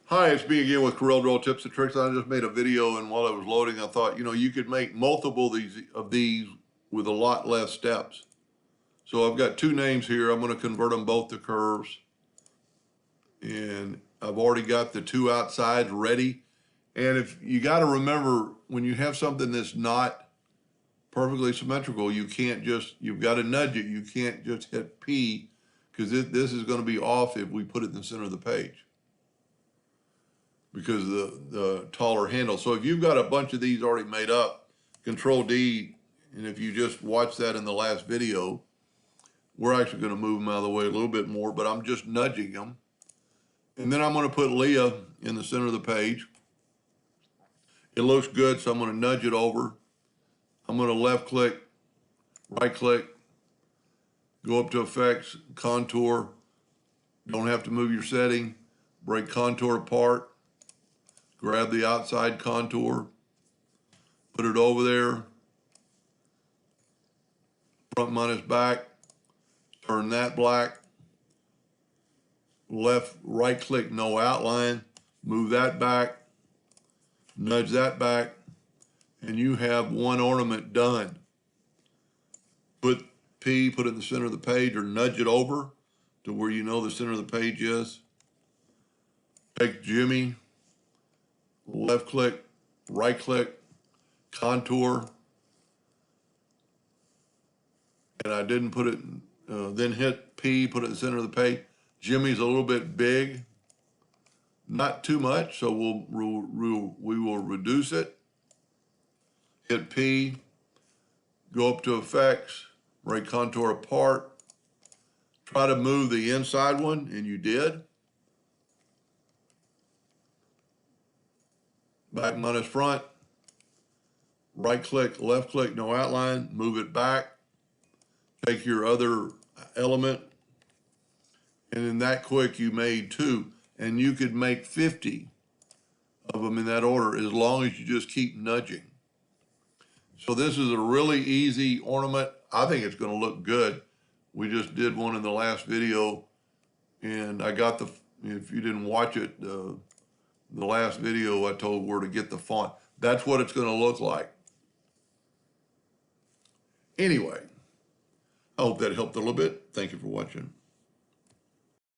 Hi, it's me again with Corel Draw Tips and Tricks. I just made a video, and while I was loading, I thought, you could make multiple of these with a lot less steps. So I've got two names here. I'm going to convert them both to curves. And I've already got the two outsides ready. And if you got to remember, when you have something that's not perfectly symmetrical, you've got to nudge it. You can't just hit P, because this is going to be off if we put it in the center of the page, because of the taller handle. So if you've got a bunch of these already made up, Control D, and if you just watch that in the last video, we're actually going to move them out of the way a little bit more, but I'm just nudging them. And then I'm going to put Leah in the center of the page. It looks good, so I'm going to nudge it over. I'm going to left click, right click, go up to Effects, Contour. Don't have to move your setting. Break contour apart. Grab the outside contour, put it over there, front minus back, turn that black, right click, no outline, move that back, nudge that back, and you have one ornament done. Put P, put it in the center of the page, or nudge it over to where you know the center of the page is. Take Jimmy, left click, right click, contour, and I didn't put it, then hit P, put it in the center of the page. Jimmy's a little bit big, not too much, so we will reduce it. Hit P, go up to Effects, break contour apart, try to move the inside one, and you did. Back minus front, right click, left click, no outline, move it back. Take your other element, and in that quick you made two, and you could make 50 of them in that order as long as you just keep nudging. So this is a really easy ornament. I think it's going to look good. We just did one in the last video, and I got if you didn't watch it, the last video I told where to get the font. That's what it's going to look like. Anyway, I hope that helped a little bit. Thank you for watching.